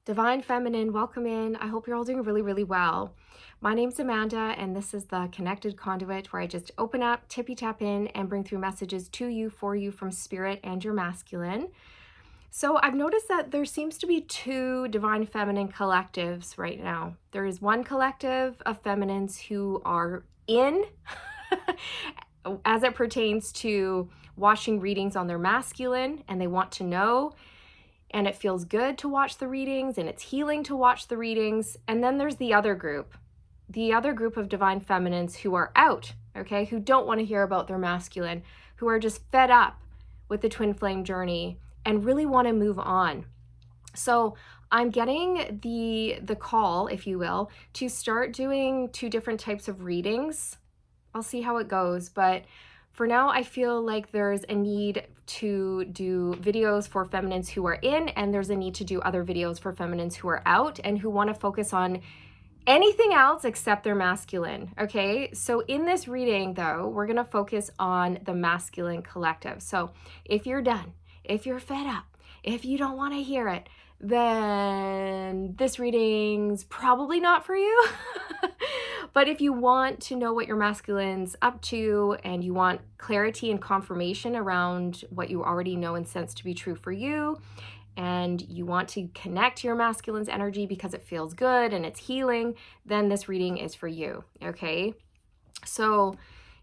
Divine Feminine, welcome in. I hope you're all doing really, really well. My name's Amanda, and this is the Connected Conduit, where I just open up, tippy tap in, and bring through messages to you, for you, from spirit and your masculine. So I've noticed that there seems to be two Divine Feminine collectives right now. There is one collective of feminines who are in, as it pertains to watching readings on their masculine, and they want to know. And it feels good to watch the readings, and it's healing to watch the readings. And then there's the other group of divine feminines who are out, okay, who don't want to hear about their masculine, who are just fed up with the twin flame journey and really want to move on. So I'm getting the call, if you will, to start doing two different types of readings. I'll see how it goes, but for now, I feel like there's a need to do videos for feminines who are in, and there's a need to do other videos for feminines who are out and who want to focus on anything else except their masculine, okay? So in this reading, though, we're going to focus on the masculine collective. So if you're done, if you're fed up, if you don't want to hear it, then this reading's probably not for you. But if you want to know what your masculine's up to and you want clarity and confirmation around what you already know and sense to be true for you, and you want to connect your masculine's energy because it feels good and it's healing, then this reading is for you, okay? So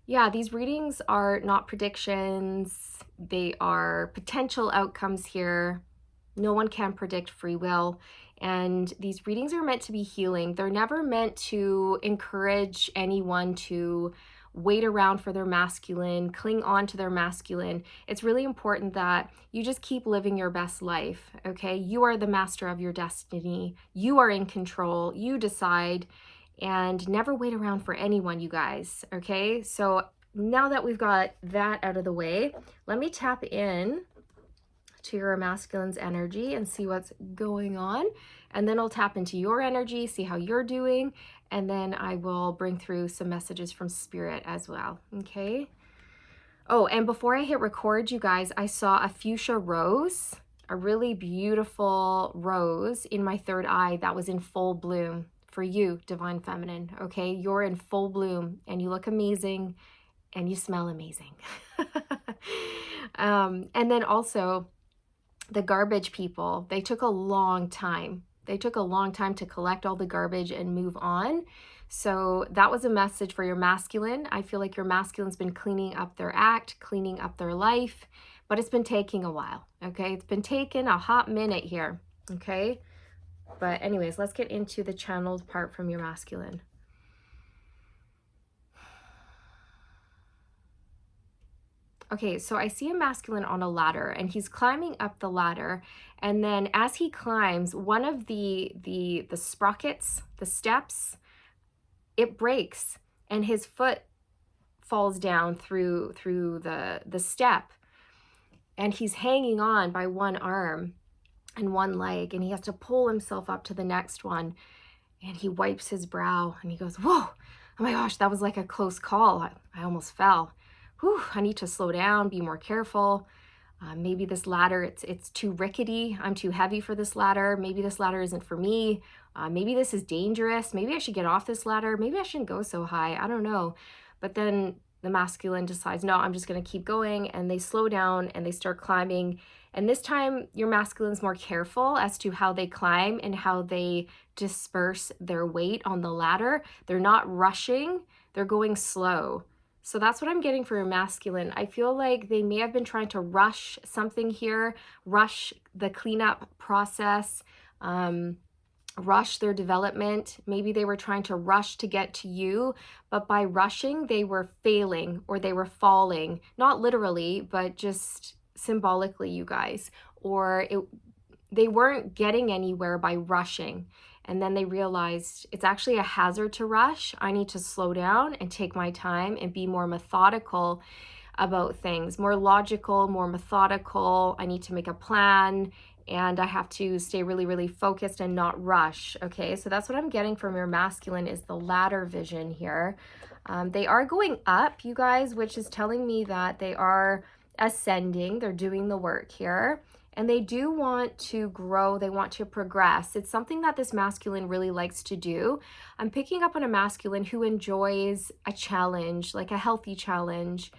yeah, these readings are not predictions. They are potential outcomes here. No one can predict free will. And these readings are meant to be healing. They're never meant to encourage anyone to wait around for their masculine, cling on to their masculine. It's really important that you just keep living your best life, okay? You are the master of your destiny. You are in control. You decide, and never wait around for anyone, you guys, okay? So now that we've got that out of the way, let me tap in to your masculine's energy and see what's going on. And then I'll tap into your energy, see how you're doing. And then I will bring through some messages from spirit as well. Okay. Oh, and before I hit record, you guys, I saw a fuchsia rose, a really beautiful rose in my third eye that was in full bloom for you, Divine Feminine. Okay. You're in full bloom and you look amazing and you smell amazing. And then also, the garbage people, they took a long time. They took a long time to collect all the garbage and move on. So that was a message for your masculine. I feel like your masculine's been cleaning up their act, cleaning up their life, but it's been taking a while, okay? It's been taking a hot minute here, okay? But anyways, let's get into the channeled part from your masculine. Okay, so I see a masculine on a ladder and he's climbing up the ladder. And then as he climbs, one of the sprockets, the steps, it breaks and his foot falls down through the step. And he's hanging on by one arm and one leg, and he has to pull himself up to the next one. And he wipes his brow and he goes, whoa, oh my gosh, that was like a close call. I almost fell. Whew, I need to slow down, be more careful. Maybe this ladder, it's too rickety. I'm too heavy for this ladder. Maybe this ladder isn't for me. Maybe this is dangerous. Maybe I should get off this ladder. Maybe I shouldn't go so high. I don't know. But then the masculine decides, no, I'm just going to keep going. And they slow down and they start climbing. And this time your masculine's more careful as to how they climb and how they disperse their weight on the ladder. They're not rushing. They're going slow. So that's what I'm getting for your masculine. I feel like they may have been trying to rush something here, rush the cleanup process, rush their development. Maybe they were trying to rush to get to you, but by rushing, they were failing or they were falling, not literally, but just symbolically, you guys, or they weren't getting anywhere by rushing. And then they realized it's actually a hazard to rush. I need to slow down and take my time and be more methodical about things, more logical, more methodical. I need to make a plan and I have to stay really, really focused and not rush. Okay, so that's what I'm getting from your masculine is the ladder vision here. They are going up, you guys, which is telling me that they are ascending. They're doing the work here. and they do want to grow, they want to progress. It's something that this masculine really likes to do. I'm picking up on a masculine who enjoys a challenge, like a healthy challenge,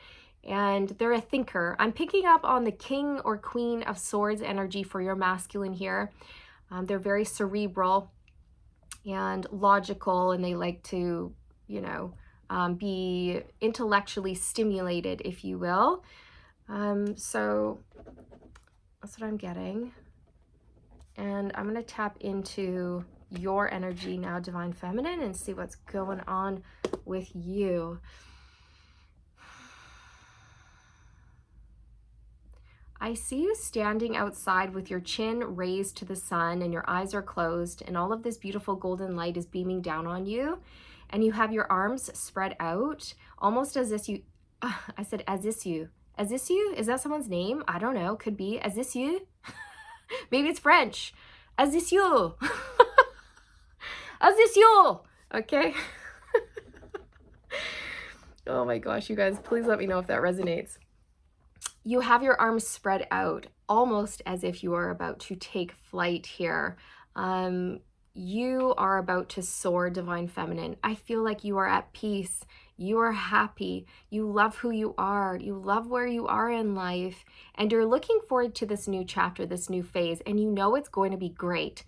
and they're a thinker. I'm picking up on the King or Queen of Swords energy for your masculine here. They're very cerebral and logical, and they like to, be intellectually stimulated, if you will. So that's what I'm getting. And I'm going to tap into your energy now, Divine Feminine, and see what's going on with you. I see you standing outside with your chin raised to the sun and your eyes are closed, and all of this beautiful golden light is beaming down on you, and you have your arms spread out, almost as if you, I said as if you, is that someone's name? I don't know, could be, as if you, maybe it's French, as if you, as if you, okay? Oh my gosh, you guys, please let me know if that resonates. You have your arms spread out, almost as if you are about to take flight here. You are about to soar, Divine Feminine. I feel like you are at peace. You are happy. You love who you are. You love where you are in life. And you're looking forward to this new chapter, this new phase, and you know it's going to be great.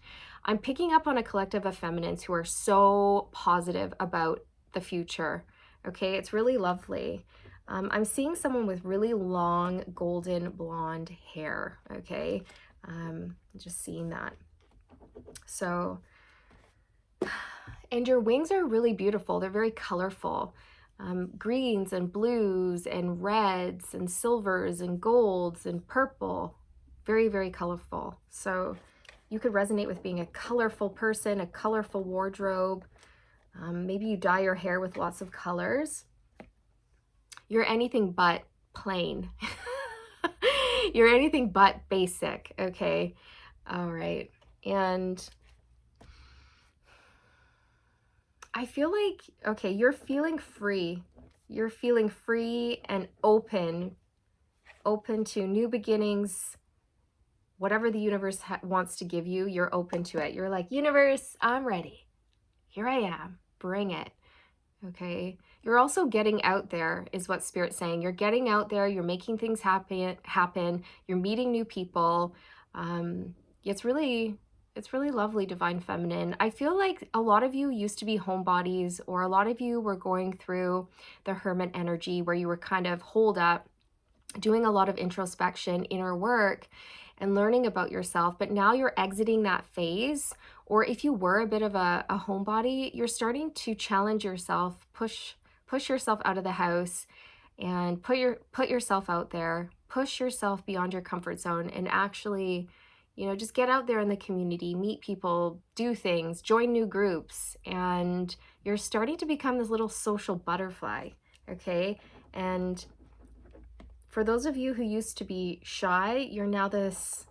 I'm picking up on a collective of feminines who are so positive about the future. Okay, it's really lovely. I'm seeing someone with really long golden blonde hair, okay? Just seeing that. So, and your wings are really beautiful. They're very colorful. Greens and blues and reds and silvers and golds and purple. Very, very colorful. So you could resonate with being a colorful person, a colorful wardrobe. Maybe you dye your hair with lots of colors. You're anything but plain. You're anything but basic, okay? All right. And I feel like, okay, you're feeling free. You're feeling free and open to new beginnings. Whatever the universe wants to give you, you're open to it. You're like, universe, I'm ready. Here I am. Bring it. Okay. You're also getting out there, is what Spirit's saying. You're getting out there. You're making things happen. You're meeting new people. It's really lovely, Divine Feminine. I feel like a lot of you used to be homebodies, or a lot of you were going through the hermit energy where you were kind of holed up, doing a lot of introspection, inner work, and learning about yourself. But now you're exiting that phase. Or if you were a bit of a homebody, you're starting to challenge yourself, push yourself out of the house, and put yourself out there, push yourself beyond your comfort zone, and actually, just get out there in the community, meet people, do things, join new groups, and you're starting to become this little social butterfly, okay? And for those of you who used to be shy, you're now this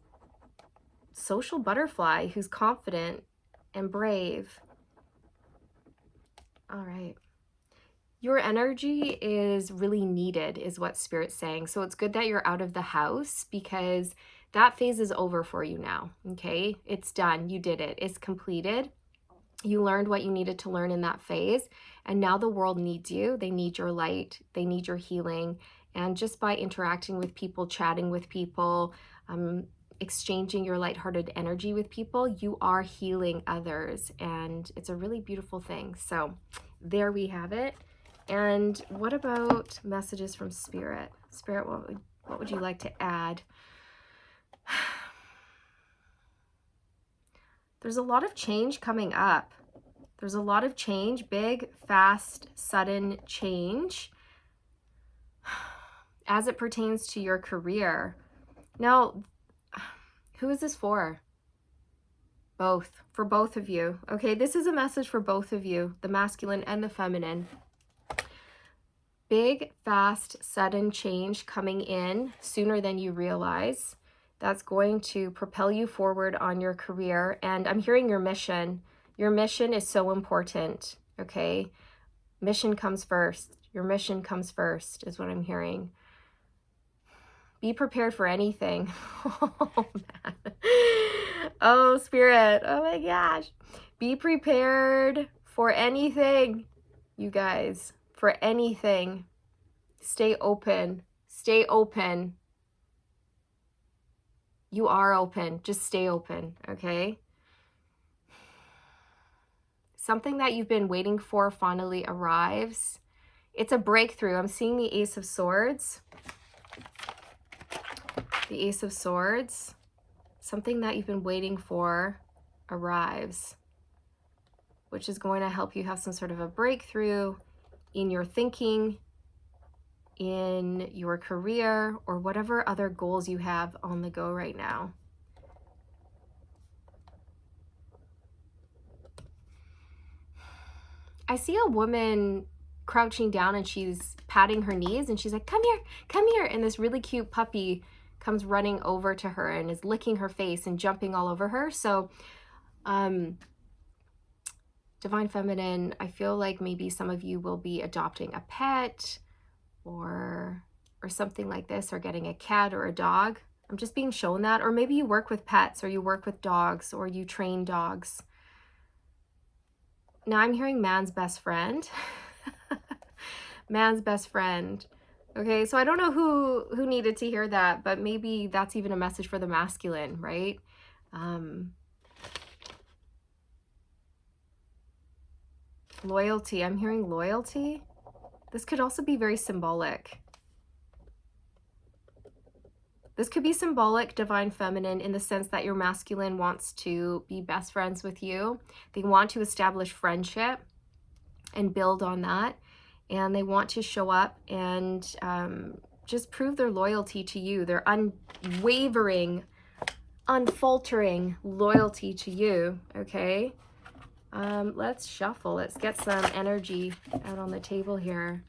social butterfly who's confident and brave. All right. Your energy is really needed, is what Spirit's saying. So it's good that you're out of the house, because that phase is over for you now, okay? It's done. You did it. It's completed. You learned what you needed to learn in that phase, and now the world needs you. They need your light. They need your healing. And just by interacting with people, chatting with people, exchanging your lighthearted energy with people, you are healing others, and it's a really beautiful thing. So there we have it. And what about messages from Spirit? Spirit, what would you like to add? There's a lot of change coming up. There's a lot of change, big, fast, sudden change as it pertains to your career. Now, who is this for? Both, for both of you. Okay, this is a message for both of you, the masculine and the feminine. Big, fast, sudden change coming in sooner than you realize. That's going to propel you forward on your career. And I'm hearing your mission. Your mission is so important, okay? Mission comes first. Your mission comes first is what I'm hearing. Be prepared for anything. Oh, man. Oh, Spirit. Oh, my gosh. Be prepared for anything, you guys. For anything. Stay open. Stay open. You are open. Just stay open, okay? Something that you've been waiting for finally arrives. It's a breakthrough. I'm seeing the Ace of Swords. The Ace of Swords. Something that you've been waiting for arrives, which is going to help you have some sort of a breakthrough in your thinking, in your career, or whatever other goals you have on the go right now. I see a woman crouching down and she's patting her knees and she's like, come here, come here. And this really cute puppy comes running over to her and is licking her face and jumping all over her. So, Divine Feminine, I feel like maybe some of you will be adopting a pet or something like this, or getting a cat or a dog. I'm just being shown that. Or maybe you work with pets, or you work with dogs, or you train dogs. Now I'm hearing man's best friend. Man's best friend. Okay, so I don't know who needed to hear that, but maybe that's even a message for the masculine, right? Loyalty. I'm hearing loyalty. This could also be very symbolic. This could be symbolic, Divine Feminine, in the sense that your masculine wants to be best friends with you. They want to establish friendship and build on that. And they want to show up and just prove their loyalty to you, their unwavering, unfaltering loyalty to you, okay? Let's shuffle. Let's get some energy out on the table here.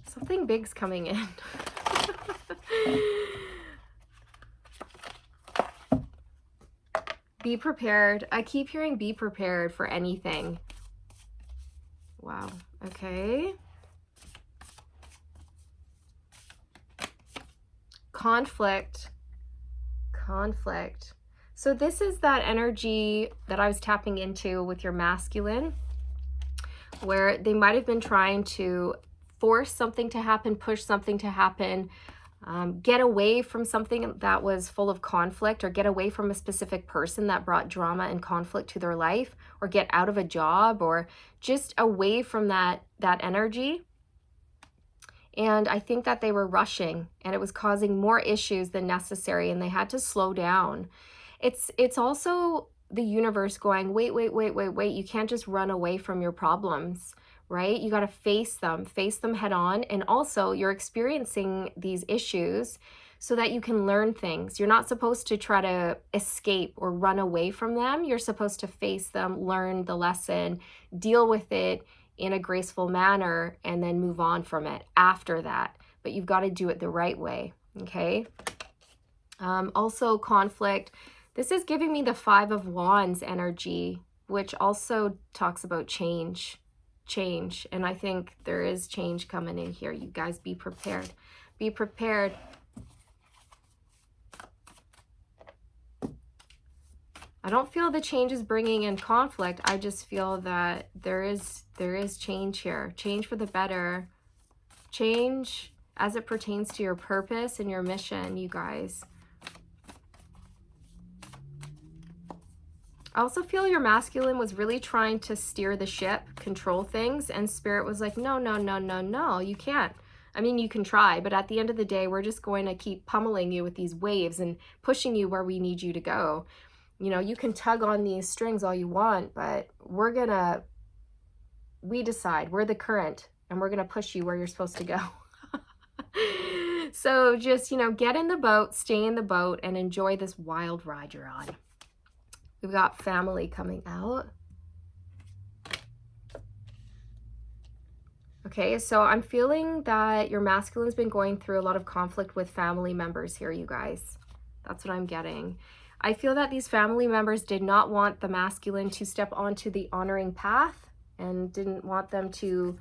Something big's coming in. Be prepared. I keep hearing be prepared for anything. Wow. Okay. Conflict. Conflict. So this is that energy that I was tapping into with your masculine, where they might have been trying to force something to happen, push something to happen, get away from something that was full of conflict, or get away from a specific person that brought drama and conflict to their life, or get out of a job, or just away from that energy. And I think that they were rushing and it was causing more issues than necessary, and they had to slow down. It's also the universe going, wait, you can't just run away from your problems, right? You got to face them head on. And also you're experiencing these issues so that you can learn things. You're not supposed to try to escape or run away from them. You're supposed to face them, learn the lesson, deal with it in a graceful manner, and then move on from it after that. But you've got to do it the right way, okay? Also conflict. This is giving me the 5 of Wands energy, which also talks about change. And I think there is change coming in here. You guys be prepared. Be prepared. I don't feel the change is bringing in conflict. I just feel that there is change here. Change for the better. Change as it pertains to your purpose and your mission, you guys. I also feel your masculine was really trying to steer the ship, control things, and Spirit was like, no, you can't. I mean, you can try, but at the end of the day, we're just going to keep pummeling you with these waves and pushing you where we need you to go. You know, you can tug on these strings all you want, but we decide, we're the current, and we're gonna push you where you're supposed to go. So just, you know, get in the boat, stay in the boat, and enjoy this wild ride you're on. We've got family coming out. Okay, so I'm feeling that your masculine's been going through a lot of conflict with family members here, you guys. That's what I'm getting. I feel that these family members did not want the masculine to step onto the honoring path and didn't want them to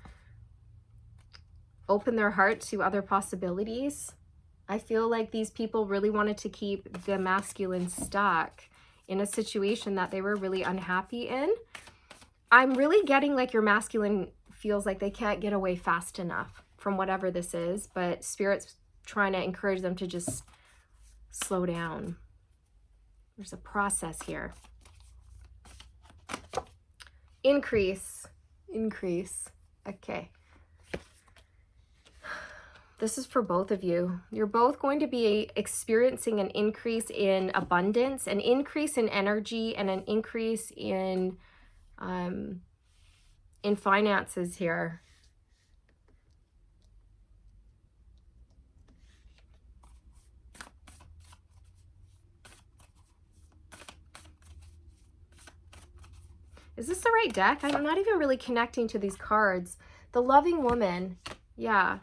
open their heart to other possibilities. I feel like these people really wanted to keep the masculine stuck in a situation that they were really unhappy in. I'm really getting like your masculine feels like they can't get away fast enough from whatever this is, but Spirit's trying to encourage them to just slow down. There's a process here. Increase. Okay. This is for both of you. You're both going to be experiencing an increase in abundance, an increase in energy, and an increase in finances here. Is this the right deck? I'm not even really connecting to these cards. The loving woman. Yeah.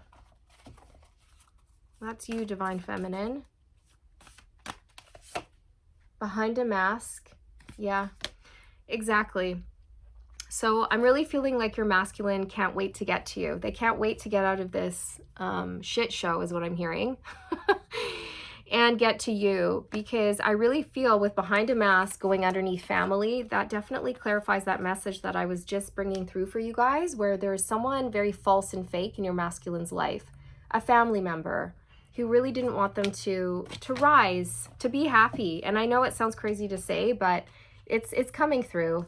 That's you, Divine Feminine. Behind a mask. Yeah, exactly. So I'm really feeling like your masculine can't wait to get to you. They can't wait to get out of this shit show is what I'm hearing. And get to you, because I really feel with behind a mask going underneath family, that definitely clarifies that message that I was just bringing through for you guys, where there's someone very false and fake in your masculine's life, a family member who really didn't want them to rise, to be happy. And I know it sounds crazy to say, but it's coming through.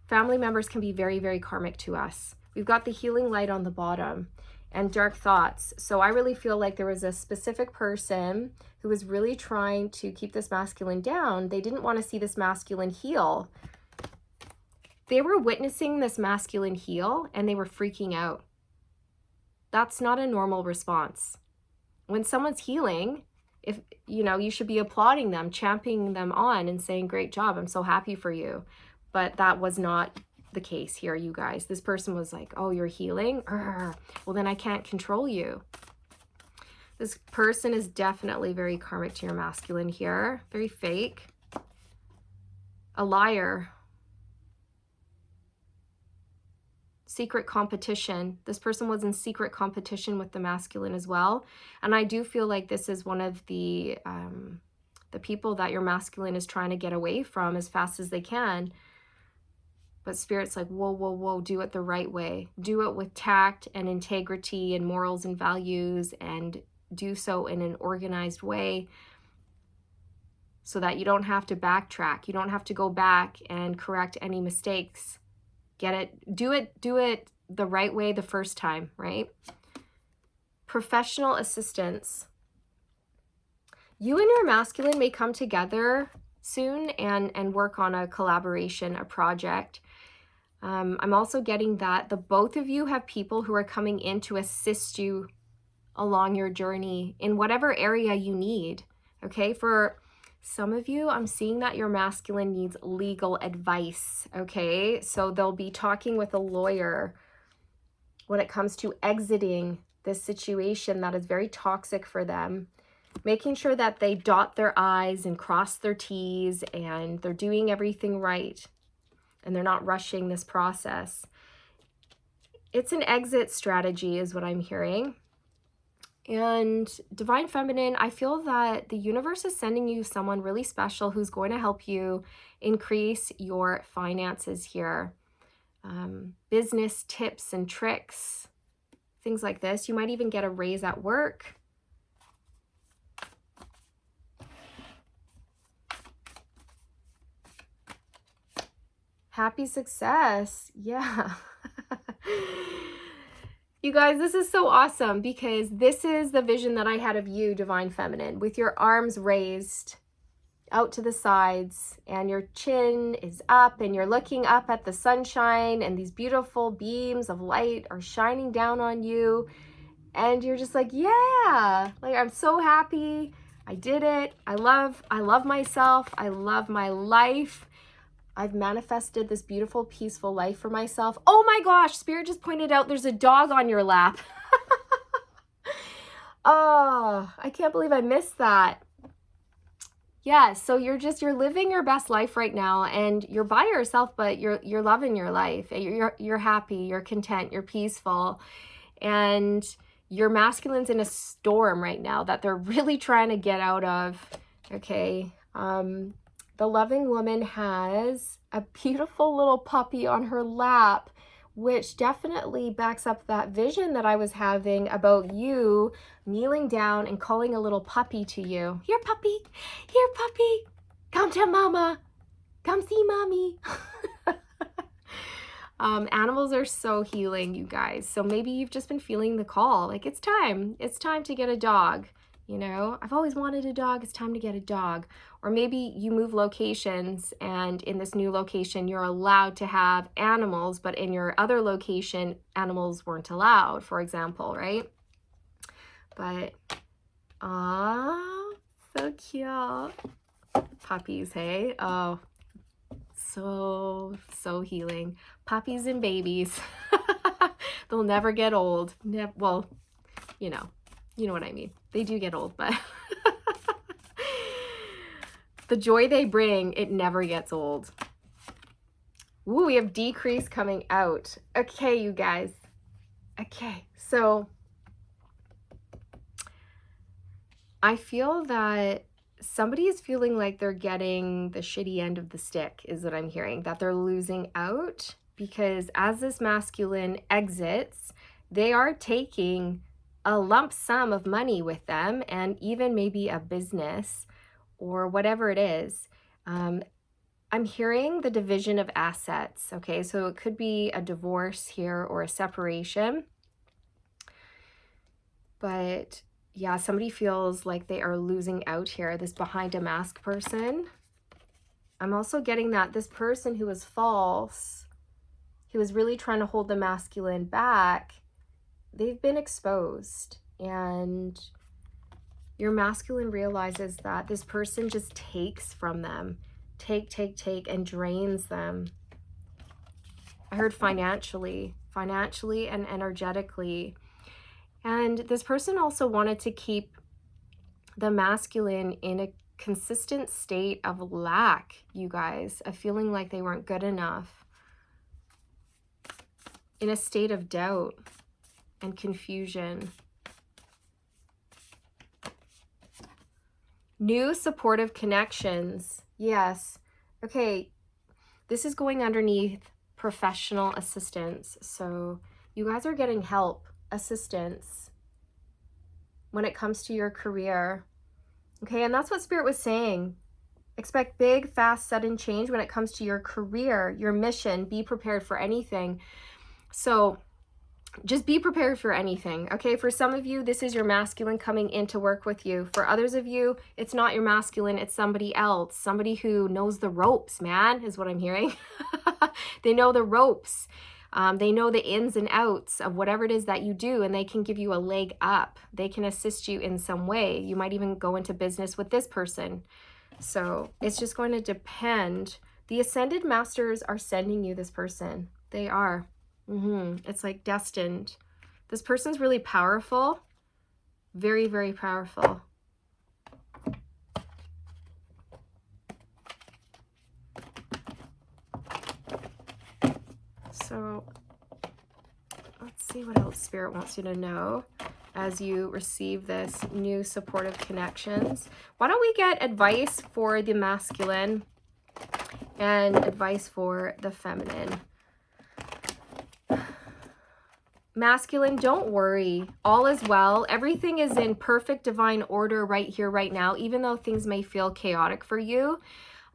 Family members can be very, very karmic to us. We've got the healing light on the bottom and dark thoughts. So I really feel like there was a specific person who was really trying to keep this masculine down. They didn't want to see this masculine heal. They were witnessing this masculine heal and they were freaking out. That's not a normal response. When someone's healing, if you should be applauding them, championing them on and saying, great job, I'm so happy for you. But that was not the case here, you guys. This person was like, oh, you're healing? Well, then I can't control you. This person is definitely very karmic to your masculine here. Very fake. A liar. Secret competition. This person was in secret competition with the masculine as well. And I do feel like this is one of the people that your masculine is trying to get away from as fast as they can. But Spirit's like, whoa, whoa, whoa, do it the right way. Do it with tact and integrity and morals and values, and do so in an organized way so that you don't have to backtrack. You don't have to go back and correct any mistakes. Get it? Do it the right way the first time, right? Professional assistance. You and your masculine may come together soon and work on a collaboration, a project. I'm also getting that the both of you have people who are coming in to assist you along your journey in whatever area you need. Okay, for some of you, I'm seeing that your masculine needs legal advice. Okay, so they'll be talking with a lawyer when it comes to exiting this situation that is very toxic for them, making sure that they dot their I's and cross their T's and they're doing everything right and they're not rushing this process. It's an exit strategy is what I'm hearing. And Divine Feminine, I feel that the universe is sending you someone really special who's going to help you increase your finances here. Business tips and tricks, things like this. You might even get a raise at work. Happy success. Yeah. You guys, this is so awesome because this is the vision that I had of you, Divine Feminine, with your arms raised out to the sides and your chin is up and you're looking up at the sunshine and these beautiful beams of light are shining down on you. And you're just like, yeah, like I'm so happy. I did it. I love myself. I love my life. I've manifested this beautiful, peaceful life for myself. Oh my gosh, Spirit just pointed out there's a dog on your lap. Oh, I can't believe I missed that. Yeah, so you're living your best life right now, and you're by yourself, but you're loving your life. You're happy, you're content, you're peaceful, and your masculine's in a storm right now that they're really trying to get out of. Okay. The loving woman has a beautiful little puppy on her lap, which definitely backs up that vision that I was having about you kneeling down and calling a little puppy to you. Here, puppy. Here, puppy. Come to mama. Come see mommy. Animals are so healing, you guys. So maybe you've just been feeling the call. Like, it's time. It's time to get a dog. You know, I've always wanted a dog. It's time to get a dog. Or maybe you move locations, and in this new location, you're allowed to have animals, but in your other location, animals weren't allowed, for example, right? But, so cute. Puppies, hey? Oh, so healing. Puppies and babies. They'll never get old. Well, you know what I mean. They do get old, but the joy they bring, it never gets old. Ooh, we have decrease coming out. Okay, you guys. Okay, so I feel that somebody is feeling like they're getting the shitty end of the stick, is what I'm hearing, that they're losing out, because as this masculine exits, they are taking a lump sum of money with them, and even maybe a business or whatever it is. I'm hearing the division of assets. Okay, so it could be a divorce here or a separation, but yeah, somebody feels like they are losing out here, this behind a mask person. I'm also getting that this person who was false, who was really trying to hold the masculine back, they've been exposed. And your masculine realizes that this person just takes from them. Take, and drains them. I heard financially and energetically. And this person also wanted to keep the masculine in a consistent state of lack, you guys, of feeling like they weren't good enough, in a state of doubt and confusion. New supportive connections. Yes. Okay. This is going underneath professional assistance. So you guys are getting help, assistance when it comes to your career. Okay. And that's what Spirit was saying. Expect big, fast, sudden change when it comes to your career, your mission. Be prepared for anything. So just be prepared for anything, okay? For some of you, this is your masculine coming in to work with you. For others of you, it's not your masculine, it's somebody else. Somebody who knows the ropes, man, is what I'm hearing. They know the ropes. They know the ins and outs of whatever it is that you do, and they can give you a leg up. They can assist you in some way. You might even go into business with this person. So it's just going to depend. The Ascended Masters are sending you this person. They are. It's like destined. This person's really powerful. Very, very powerful. So let's see what else Spirit wants you to know as you receive this new supportive connections. Why don't we get advice for the masculine and advice for the feminine? Masculine, don't worry. All is well. Everything is in perfect divine order right here, right now, even though things may feel chaotic for you.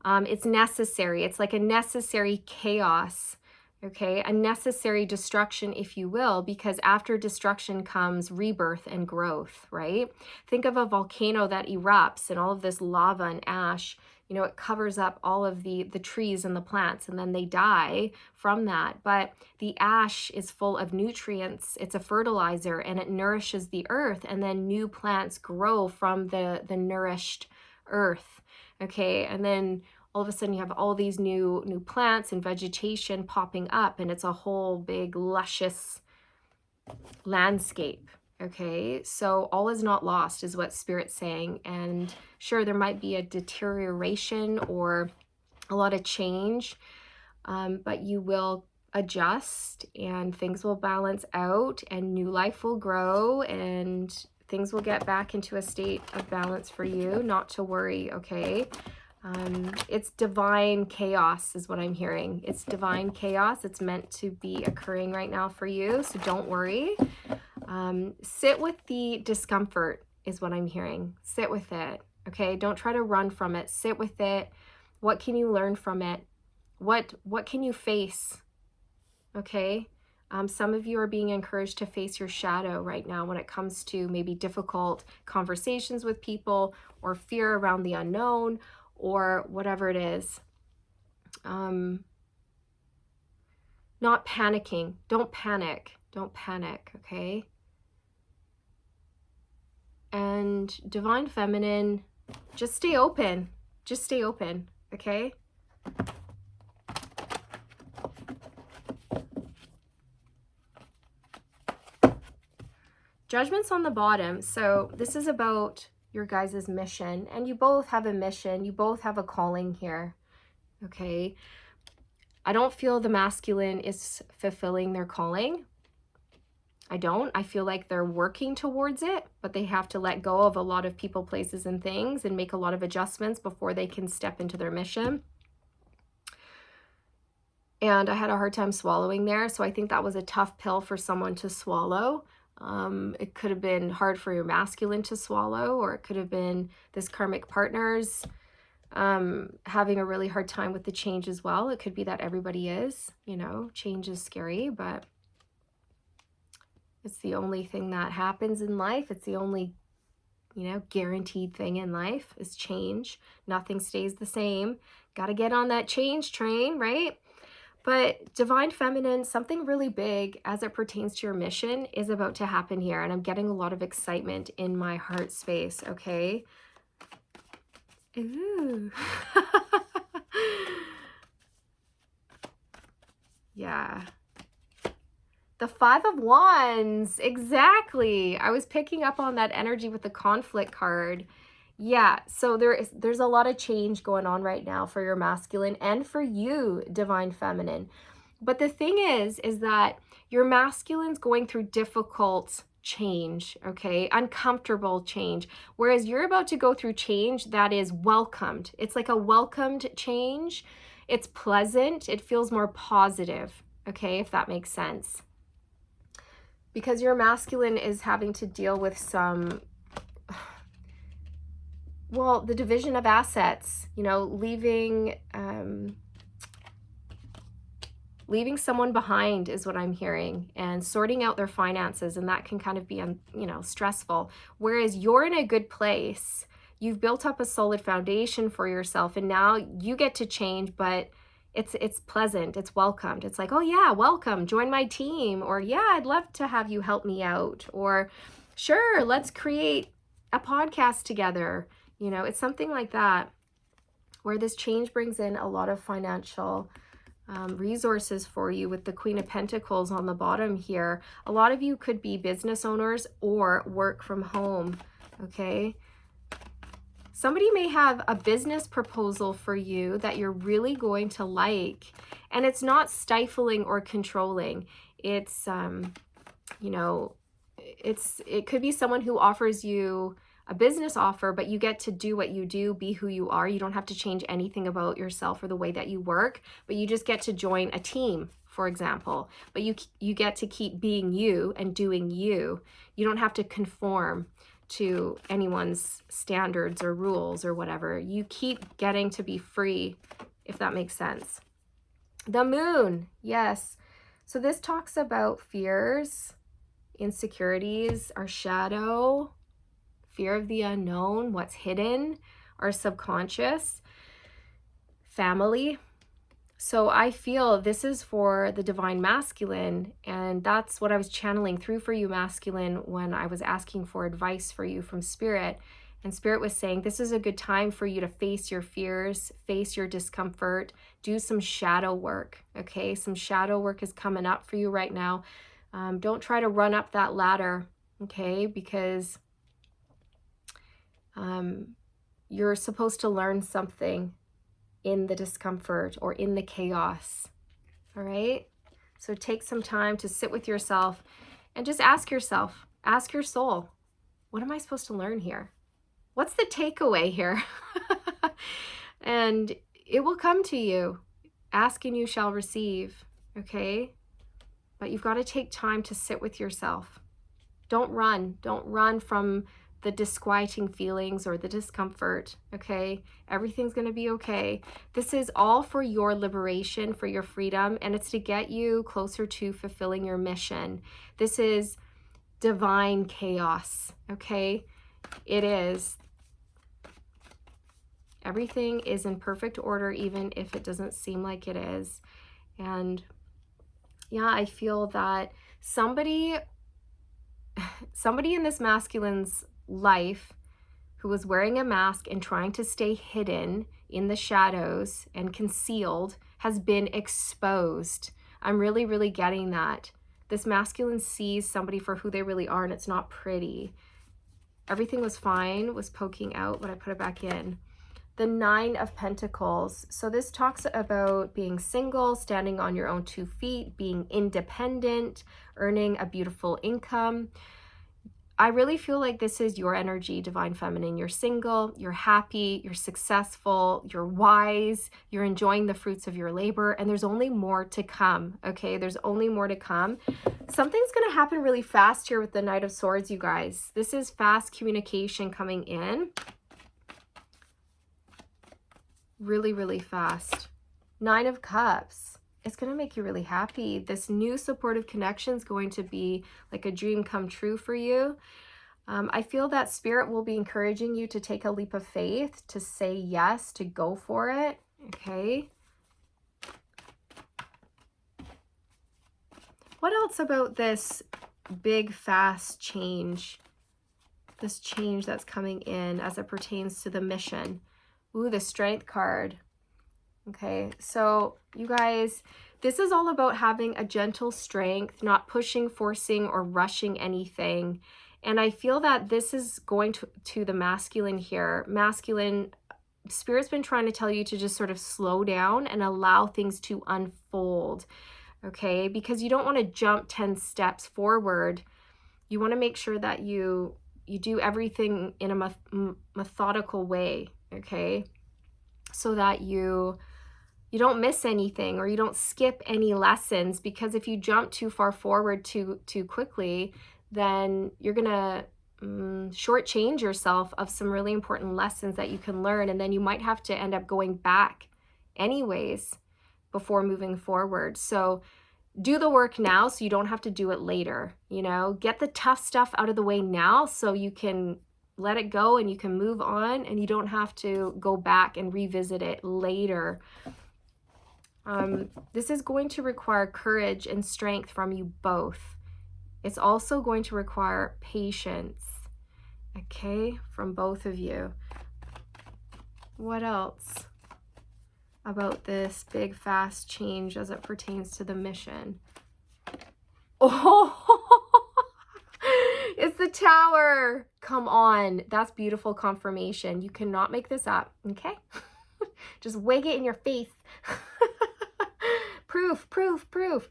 It's necessary. It's like a necessary chaos, okay? A necessary destruction, if you will, because after destruction comes rebirth and growth, right? Think of a volcano that erupts and all of this lava and ash. You know, it covers up all of the trees and the plants, and then they die from that. But the ash is full of nutrients. It's a fertilizer, and it nourishes the earth, and then new plants grow from the nourished earth. Okay, and then all of a sudden you have all these new plants and vegetation popping up, and it's a whole big luscious landscape. Okay, so all is not lost is what Spirit's saying. And sure, there might be a deterioration or a lot of change, but you will adjust and things will balance out and new life will grow and things will get back into a state of balance for you. Not to worry, okay? It's divine chaos is what I'm hearing. It's divine chaos. It's meant to be occurring right now for you, so don't worry. Sit with the discomfort is what I'm hearing. Sit with it, okay? Don't try to run from it. Sit with it. What can you learn from it? What can you face? Okay? Some of you are being encouraged to face your shadow right now when it comes to maybe difficult conversations with people or fear around the unknown or whatever it is. Not panicking. Don't panic. Don't panic, okay? And Divine Feminine, just stay open. Just stay open, okay? Judgment's on the bottom. So this is about your guys' mission. And you both have a mission. You both have a calling here, okay? I don't feel the masculine is fulfilling their calling. I don't. I feel like they're working towards it, but they have to let go of a lot of people, places, and things and make a lot of adjustments before they can step into their mission. And I had a hard time swallowing there, so I think that was a tough pill for someone to swallow. It could have been hard for your masculine to swallow, or it could have been this karmic partner's having a really hard time with the change as well. It could be that everybody is, you know, change is scary, but it's the only thing that happens in life. It's the only, you know, guaranteed thing in life is change. Nothing stays the same. Got to get on that change train, right? But Divine Feminine, something really big as it pertains to your mission is about to happen here. And I'm getting a lot of excitement in my heart space, okay? Ooh. Yeah. The Five of Wands, exactly. I was picking up on that energy with the conflict card. Yeah, so there's a lot of change going on right now for your masculine and for you, Divine Feminine. But the thing is that your masculine's going through difficult change, okay? Uncomfortable change. Whereas you're about to go through change that is welcomed. It's like a welcomed change. It's pleasant. It feels more positive, okay? If that makes sense. Because your masculine is having to deal with some, well, the division of assets, you know, leaving someone behind is what I'm hearing, and sorting out their finances, and that can kind of be, you know, stressful. Whereas you're in a good place. You've built up a solid foundation for yourself, and now you get to change, but it's pleasant, it's welcomed. It's like, oh yeah, welcome, join my team, or yeah, I'd love to have you help me out, or sure, let's create a podcast together. You know, it's something like that, where this change brings in a lot of financial resources for you with the Queen of Pentacles on the bottom here. A lot of you could be business owners or work from home, okay? Somebody may have a business proposal for you that you're really going to like, and it's not stifling or controlling. It's, you know, it could be someone who offers you a business offer, but you get to do what you do, be who you are. You don't have to change anything about yourself or the way that you work, but you just get to join a team, for example. But you get to keep being you and doing you. You don't have to conform to anyone's standards or rules or whatever. You keep getting to be free, if that makes sense. The Moon, yes. So this talks about fears, insecurities, our shadow, fear of the unknown, what's hidden, our subconscious, family. So I feel this is for the Divine Masculine, and that's what I was channeling through for you, masculine, when I was asking for advice for you from Spirit. And Spirit was saying, this is a good time for you to face your fears, face your discomfort, do some shadow work, okay? Some shadow work is coming up for you right now. Don't try to run up that ladder. okay? Because you're supposed to learn something in the discomfort or in the chaos, all right? So take some time to sit with yourself and just ask yourself, ask your soul, what am I supposed to learn here? What's the takeaway here? And it will come to you. Ask and you shall receive, okay? But you've got to take time to sit with yourself. Don't run. Don't run from the disquieting feelings or the discomfort, okay? Everything's going to be okay. This is all for your liberation, for your freedom, and it's to get you closer to fulfilling your mission. This is divine chaos, okay? It is. Everything is in perfect order, even if it doesn't seem like it is. And yeah, I feel that somebody in this masculine's life who was wearing a mask and trying to stay hidden in the shadows and concealed has been exposed. I'm really, really getting that. This masculine sees somebody for who they really are, and it's not pretty. Everything was fine, was poking out, but I put it back in. The 9 of Pentacles. So this talks about being single, standing on your own 2 feet, being independent, earning a beautiful income. I really feel like this is your energy, Divine Feminine. You're single, you're happy, you're successful, you're wise, you're enjoying the fruits of your labor, and there's only more to come, okay? There's only more to come. Something's going to happen really fast here with the Knight of Swords, you guys. This is fast communication coming in. Really, really fast. 9 of Cups. It's going to make you really happy. This new supportive connection is going to be like a dream come true for you. I feel that Spirit will be encouraging you to take a leap of faith, to say yes, to go for it. Okay. What else about this big, fast change? This change that's coming in as it pertains to the mission. Ooh, the Strength card. Okay, so you guys, this is all about having a gentle strength, not pushing, forcing, or rushing anything. And I feel that this is going to the masculine here. Masculine, Spirit's been trying to tell you to just sort of slow down and allow things to unfold, okay? Because you don't want to jump 10 steps forward. You want to make sure that you do everything in a methodical way, okay? So that you don't miss anything or you don't skip any lessons, because if you jump too far forward too quickly, then you're gonna shortchange yourself of some really important lessons that you can learn, and then you might have to end up going back anyways before moving forward. So do the work now so you don't have to do it later, you know? Get the tough stuff out of the way now so you can let it go and you can move on and you don't have to go back and revisit it later. This is going to require courage and strength from you both. It's also going to require patience, okay, from both of you. What else about this big, fast change as it pertains to the mission? Oh, it's the Tower. Come on. That's beautiful confirmation. You cannot make this up, okay? Just wig it in your face. Proof, proof, proof.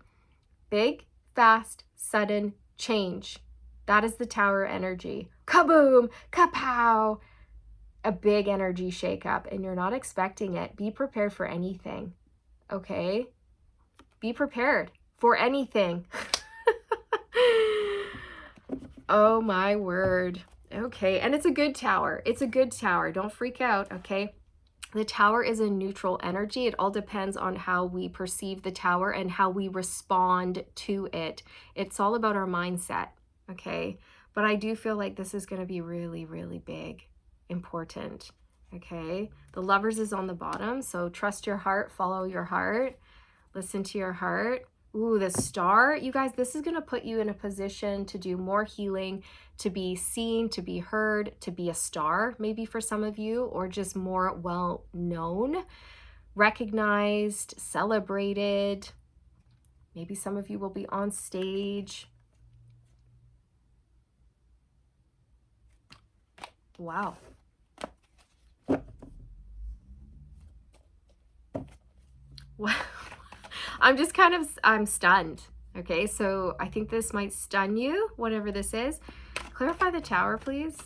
Big, fast, sudden change. That is the Tower energy. Kaboom, kapow. A big energy shakeup, and you're not expecting it. Be prepared for anything, okay? Be prepared for anything. Oh my word. Okay, and it's a good tower. It's a good tower. Don't freak out, okay? The Tower is a neutral energy. It all depends on how we perceive the Tower and how we respond to it. It's all about our mindset, okay? But I do feel like this is going to be really, really big, important, okay? The Lovers is on the bottom, so trust your heart, follow your heart, listen to your heart. Ooh, the Star. You guys, this is going to put you in a position to do more healing, to be seen, to be heard, to be a star, maybe for some of you, or just more well-known, recognized, celebrated. Maybe some of you will be on stage. Wow. I'm stunned. Okay, so I think this might stun you, whatever this is. Clarify the Tower, please.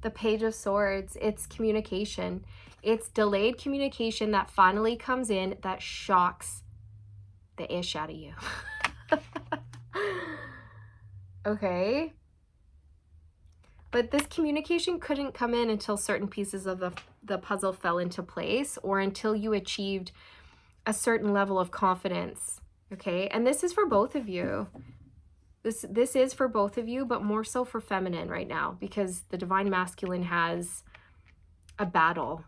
The Page of Swords, it's communication. It's delayed communication that finally comes in that shocks the ish out of you. Okay. But this communication couldn't come in until certain pieces of the puzzle fell into place, or until you achieved a certain level of confidence. Okay. And this is for both of you. This is for both of you, but more so for feminine right now, because the divine masculine has a battle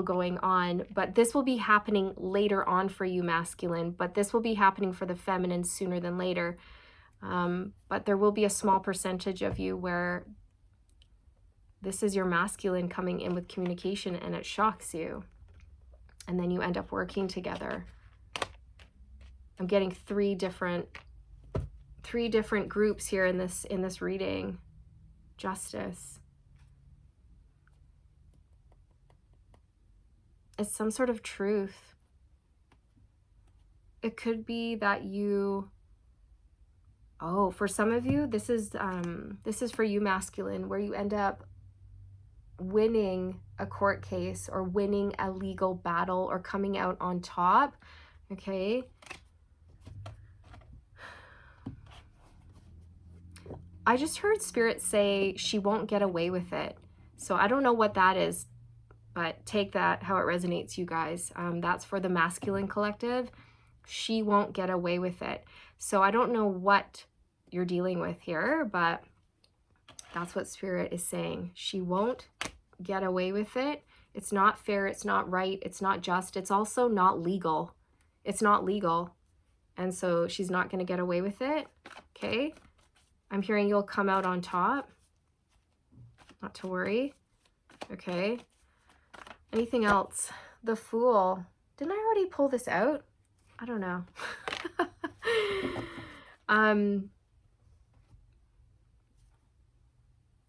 going on. But this will be happening later on for you, masculine, but this will be happening for the feminine sooner than later. But there will be a small percentage of you where this is your masculine coming in with communication and it shocks you. And then you end up working together. I'm getting three different groups here in this reading. Justice. It's some sort of truth. It could be that you, for some of you, this is for you, masculine, where you end up winning a court case or winning a legal battle or coming out on top. Okay. I just heard Spirit say she won't get away with it. So I don't know what that is, but take that how it resonates, you guys. That's for the masculine collective. She won't get away with it. So I don't know what you're dealing with here, but that's what Spirit is saying. She won't get away with it. It's not fair. It's not right. It's not just. It's also not legal. It's not legal. And so she's not going to get away with it. Okay. I'm hearing you'll come out on top. Not to worry. Okay. Anything else? The Fool. Didn't I already pull this out? I don't know.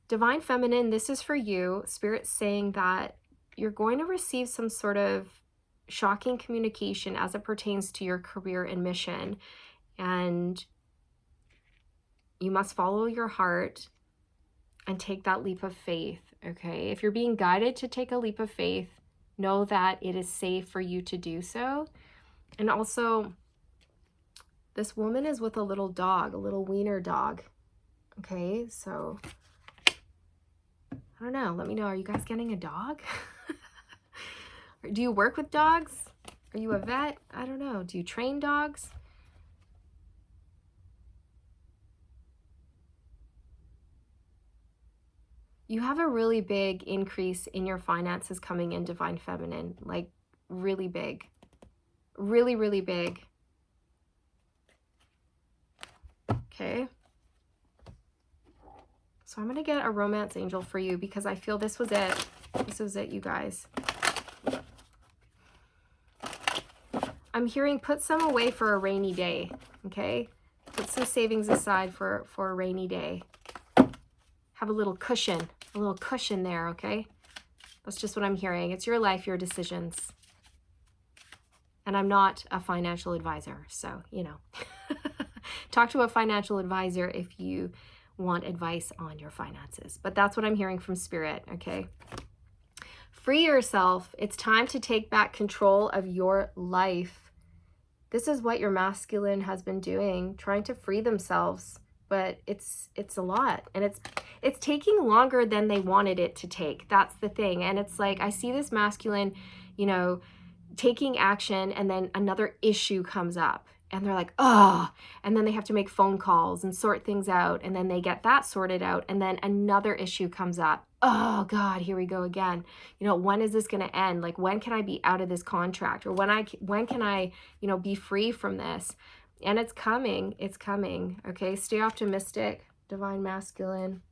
Divine Feminine, this is for you. Spirit's saying that you're going to receive some sort of shocking communication as it pertains to your career and mission. And you must follow your heart and take that leap of faith, okay? If you're being guided to take a leap of faith, know that it is safe for you to do so. And also, this woman is with a little dog, a little wiener dog, okay? So, I don't know. Let me know. Are you guys getting a dog? Do you work with dogs? Are you a vet? I don't know. Do you train dogs? You have a really big increase in your finances coming in, Divine Feminine. Like, really big. Really, really big. Okay. So I'm going to get a romance angel for you because I feel this was it. This was it, you guys. I'm hearing put some away for a rainy day, okay? Put some savings aside for a rainy day. Have a little cushion there, okay? That's just what I'm hearing. It's your life, your decisions. And I'm not a financial advisor, so, you know. Talk to a financial advisor if you want advice on your finances. But that's what I'm hearing from Spirit, okay? Free yourself. It's time to take back control of your life. This is what your masculine has been doing, trying to free themselves. But it's a lot, and it's taking longer than they wanted it to take. That's the thing. And it's like, I see this masculine, you know, taking action, and then another issue comes up and they're like, oh, and then they have to make phone calls and sort things out, and then they get that sorted out, and then another issue comes up. Oh God, here we go again. You know, when is this going to end? Like, when can I be out of this contract? Or when can I, you know, be free from this? And it's coming. It's coming. Okay. Stay optimistic, Divine Masculine.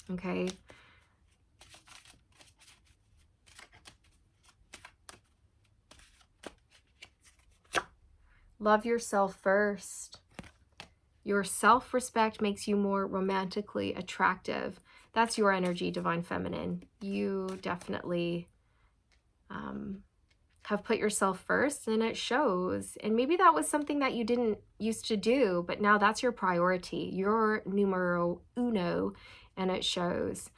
Okay. Love yourself first. Your self-respect makes you more romantically attractive. That's your energy, Divine Feminine. You definitely have put yourself first, and it shows. And maybe that was something that you didn't used to do, but now that's your priority. You're numero uno, and it shows.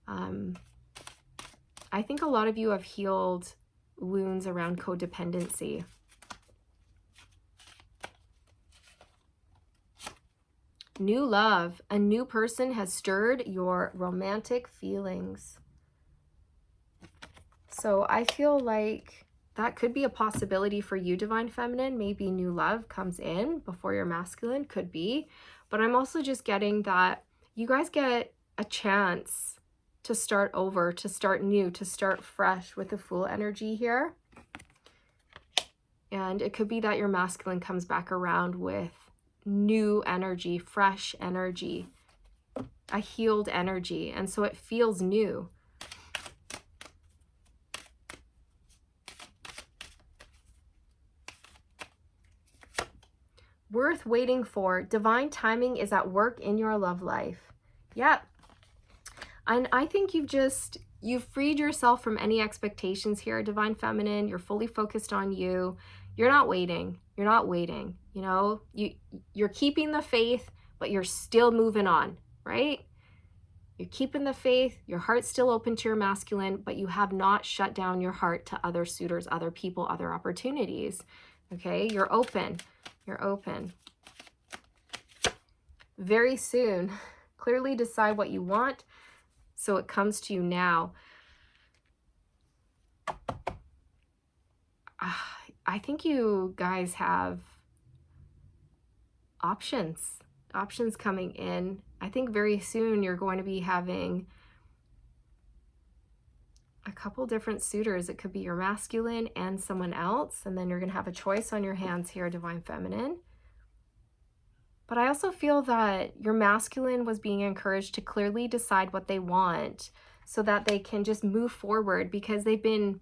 I think a lot of you have healed wounds around codependency. New love. A new person has stirred your romantic feelings. So I feel like that could be a possibility for you, Divine Feminine. Maybe new love comes in before your masculine, could be. But I'm also just getting that you guys get a chance to start over, to start new, to start fresh with the Fool energy here. And it could be that your masculine comes back around with new energy, fresh energy, a healed energy. And so it feels new. Worth waiting for. Divine timing is at work in your love life. Yep. And I think you've freed yourself from any expectations here, Divine Feminine. You're fully focused on you. You're not waiting. You're not waiting. You know, you're keeping the faith, but you're still moving on, right? You're keeping the faith. Your heart's still open to your masculine, but you have not shut down your heart to other suitors, other people, other opportunities. Okay, you're open. You're open. Very soon, clearly decide what you want so it comes to you now. I think you guys have options coming in. I think very soon you're going to be having a couple different suitors. It could be your masculine and someone else, and then you're going to have a choice on your hands here, Divine Feminine. But I also feel that your masculine was being encouraged to clearly decide what they want so that they can just move forward, because they've been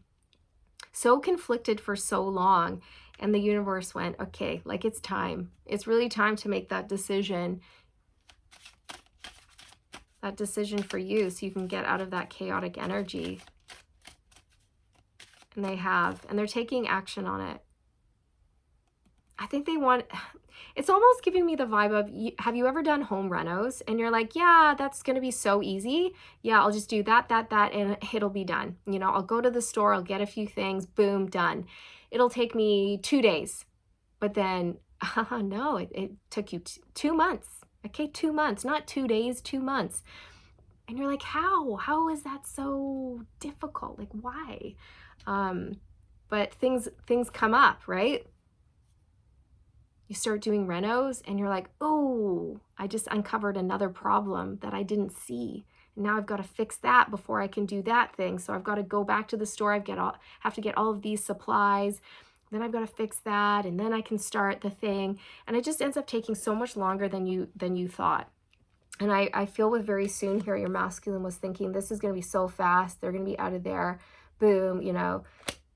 so conflicted for so long. And the universe went, okay, like it's time. It's really time to make that decision for you so you can get out of that chaotic energy. And they have, and they're taking action on it. I think they want, it's almost giving me the vibe of, have you ever done home renos? And you're like, yeah, that's going to be so easy. Yeah, I'll just do that, and it'll be done. You know, I'll go to the store, I'll get a few things, boom, done. It'll take me 2 days. But then, no, it took you 2 months. Okay, 2 months, not 2 days, 2 months. And you're like, how is that so difficult? Like, why? But things come up, right? You start doing renos and you're like, oh, I just uncovered another problem that I didn't see. And now I've got to fix that before I can do that thing. So I've got to go back to the store. Have to get all of these supplies. Then I've got to fix that. And then I can start the thing. And it just ends up taking so much longer than you thought. And I feel with very soon here, your masculine was thinking, this is going to be so fast. They're going to be out of there. Boom, you know.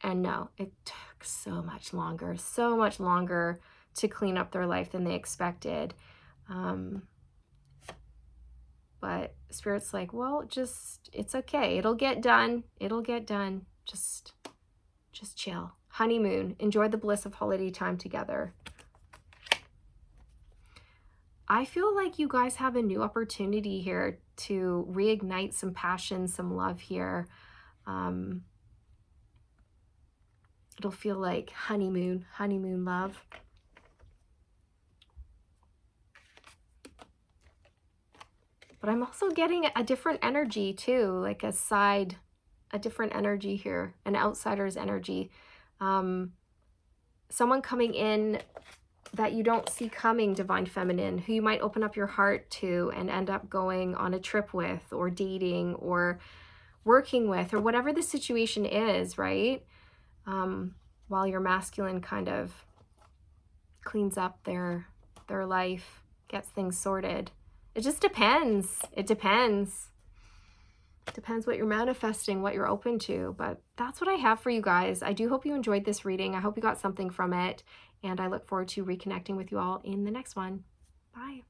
And no, it took so much longer to clean up their life than they expected. But Spirit's like, well, it's okay. It'll get done. Just chill. Honeymoon. Enjoy the bliss of holiday time together. I feel like you guys have a new opportunity here to reignite some passion, some love here. It'll feel like honeymoon love. But I'm also getting a different energy too, like a different energy here, an outsider's energy. Someone coming in that you don't see coming, Divine Feminine, who you might open up your heart to and end up going on a trip with, or dating, or working with, or whatever the situation is, right? While your masculine kind of cleans up their life, gets things sorted. It just depends. It depends. It depends what you're manifesting, what you're open to. But that's what I have for you guys. I do hope you enjoyed this reading. I hope you got something from it. And I look forward to reconnecting with you all in the next one. Bye.